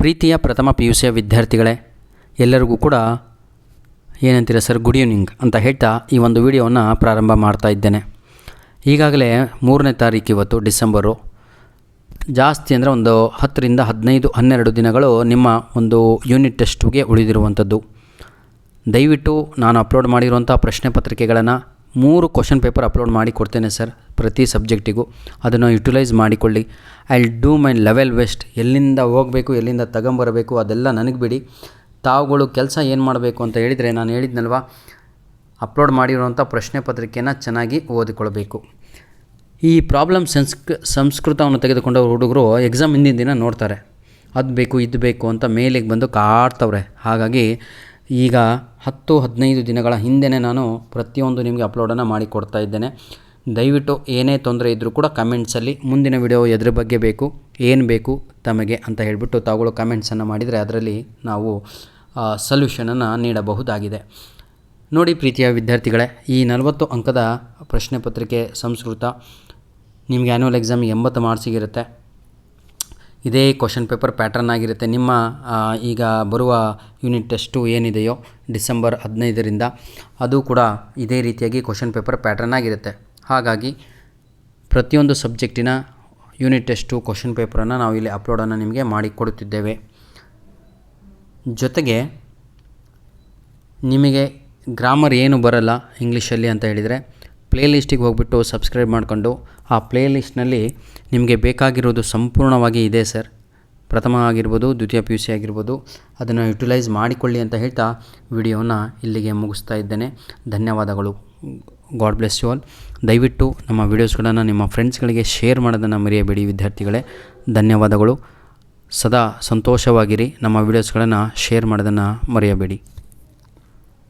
ಪ್ರೀತಿಯ ಪ್ರಥಮ PUC ವಿದ್ಯಾರ್ಥಿಗಳೇ, ಎಲ್ಲರಿಗೂ ಕೂಡ ಏನಂತೀರ ಸರ್, ಗುಡ್ ಈವ್ನಿಂಗ್ ಅಂತ ಹೇಳ್ತಾ ಈ ಒಂದು ವಿಡಿಯೋವನ್ನು ಪ್ರಾರಂಭ ಮಾಡ್ತಾ ಇದ್ದೇನೆ. ಈಗಾಗಲೇ 3ನೇ ತಾರೀಕು ಇವತ್ತು ಡಿಸೆಂಬರು. ಜಾಸ್ತಿ ಅಂದರೆ ಒಂದು 10 ರಿಂದ 15, 12 ದಿನಗಳು ನಿಮ್ಮ ಒಂದು ಯೂನಿಟ್ ಟೆಸ್ಟ್ಗೆ ಉಳಿದಿರುವಂಥದ್ದು. ದಯವಿಟ್ಟು ನಾನು ಅಪ್ಲೋಡ್ ಮಾಡಿರುವಂಥ ಪ್ರಶ್ನೆ ಪತ್ರಿಕೆಗಳನ್ನು 3 ಕ್ವಶನ್ ಪೇಪರ್ ಅಪ್ಲೋಡ್ ಮಾಡಿ ಕೊಡ್ತೇನೆ ಸರ್, ಪ್ರತಿ ಸಬ್ಜೆಕ್ಟಿಗೂ. ಅದನ್ನು ಯುಟಿಲೈಸ್ ಮಾಡಿಕೊಳ್ಳಿ. I will do my level best. ಎಲ್ಲಿಂದ ಹೋಗಬೇಕು, ಎಲ್ಲಿಂದ ತಗೊಂಬರಬೇಕು ಅದೆಲ್ಲ ನನಗೆ ಬಿಡಿ. ತಾವುಗಳು ಕೆಲಸ ಏನು ಮಾಡಬೇಕು ಅಂತ ಹೇಳಿದರೆ, ನಾನು ಹೇಳಿದ್ನಲ್ವ, ಅಪ್ಲೋಡ್ ಮಾಡಿರುವಂಥ ಪ್ರಶ್ನೆ ಪತ್ರಿಕೆಯನ್ನು ಚೆನ್ನಾಗಿ ಓದಿಕೊಳ್ಬೇಕು. ಈ ಪ್ರಾಬ್ಲಮ್ ಸಂಸ್ಕೃತವನ್ನು ತೆಗೆದುಕೊಂಡ ಹುಡುಗರು ಎಕ್ಸಾಮ್ ಹಿಂದಿನ ದಿನ ನೋಡ್ತಾರೆ, ಅದು ಬೇಕು ಇದು ಬೇಕು ಅಂತ ಮೇಲಿಗೆ ಬಂದು ಕಾಡ್ತವ್ರೆ. ಹಾಗಾಗಿ ಈಗ 10-15 ದಿನಗಳ ಹಿಂದೆಯೇ ನಾನು ಪ್ರತಿಯೊಂದು ನಿಮಗೆ ಅಪ್ಲೋಡನ್ನು ಮಾಡಿ ಕೊಡ್ತಾ ಇದ್ದೇನೆ. ದಯವಿಟ್ಟು ಏನೇ ತೊಂದರೆ ಇದ್ದರೂ ಕೂಡ ಕಮೆಂಟ್ಸಲ್ಲಿ ಮುಂದಿನ ವಿಡಿಯೋ ಎದ್ರ ಬಗ್ಗೆ ಬೇಕು, ಏನು ಬೇಕು ತಮಗೆ ಅಂತ ಹೇಳಿಬಿಟ್ಟು ತಾವುಗಳು ಕಮೆಂಟ್ಸನ್ನು ಮಾಡಿದರೆ ಅದರಲ್ಲಿ ನಾವು ಸೊಲ್ಯೂಷನನ್ನು ನೀಡಬಹುದಾಗಿದೆ. ನೋಡಿ ಪ್ರೀತಿಯ ವಿದ್ಯಾರ್ಥಿಗಳೇ, ಈ 40 ಅಂಕದ ಪ್ರಶ್ನೆ ಪತ್ರಿಕೆ ಸಂಸ್ಕೃತ ನಿಮಗೆ ಆ್ಯನ್ಯುವಲ್ ಎಕ್ಸಾಮ್ 80 ಮಾರ್ಕ್ಸಿಗಿರುತ್ತೆ. ಇದೇ ಕ್ವಶನ್ ಪೇಪರ್ ಪ್ಯಾಟ್ರನ್ ಆಗಿರುತ್ತೆ. ನಿಮ್ಮ ಈಗ ಬರುವ ಯೂನಿಟ್ ಟೆಸ್ಟು ಏನಿದೆಯೋ ಡಿಸೆಂಬರ್ 15ರಿಂದ ಅದು ಕೂಡ ಇದೇ ರೀತಿಯಾಗಿ ಕ್ವಶನ್ ಪೇಪರ್ ಪ್ಯಾಟ್ರನ್ ಆಗಿರುತ್ತೆ. ಹಾಗಾಗಿ ಪ್ರತಿಯೊಂದು ಸಬ್ಜೆಕ್ಟಿನ ಯೂನಿಟ್ ಟೆಸ್ಟು ಕ್ವಶನ್ ಪೇಪರನ್ನು ನಾವು ಇಲ್ಲಿ ಅಪ್ಲೋಡನ್ನು ನಿಮಗೆ ಮಾಡಿಕೊಡುತ್ತಿದ್ದೇವೆ. ಜೊತೆಗೆ ನಿಮಗೆ ಗ್ರಾಮರ್ ಏನು ಬರಲ್ಲ ಇಂಗ್ಲೀಷಲ್ಲಿ ಅಂತ ಹೇಳಿದರೆ ಪ್ಲೇ ಲಿಸ್ಟಿಗೆ ಹೋಗ್ಬಿಟ್ಟು ಸಬ್ಸ್ಕ್ರೈಬ್ ಮಾಡಿಕೊಂಡು ಆ ಪ್ಲೇ ಲಿಸ್ಟ್ನಲ್ಲಿ ನಿಮಗೆ ಬೇಕಾಗಿರೋದು ಸಂಪೂರ್ಣವಾಗಿ ಇದೆ ಸರ್. ಪ್ರಥಮ ಆಗಿರ್ಬೋದು, ದ್ವಿತೀಯ PUC ಆಗಿರ್ಬೋದು, ಅದನ್ನು ಯುಟಿಲೈಸ್ ಮಾಡಿಕೊಳ್ಳಿ ಅಂತ ಹೇಳ್ತಾ ವಿಡಿಯೋನ ಇಲ್ಲಿಗೆ ಮುಗಿಸ್ತಾ ಇದ್ದೇನೆ. ಧನ್ಯವಾದಗಳು. God bless you all. ದಯವಿಟ್ಟು ನಮ್ಮ ವೀಡಿಯೋಸ್ಗಳನ್ನು ನಿಮ್ಮ ಫ್ರೆಂಡ್ಸ್ಗಳಿಗೆ ಶೇರ್ ಮಾಡೋದನ್ನು ಮರೆಯಬೇಡಿ ವಿದ್ಯಾರ್ಥಿಗಳೇ. ಧನ್ಯವಾದಗಳು. ಸದಾ ಸಂತೋಷವಾಗಿರಿ. ನಮ್ಮ ವೀಡಿಯೋಸ್ಗಳನ್ನು ಶೇರ್ ಮಾಡೋದನ್ನು ಮರೆಯಬೇಡಿ.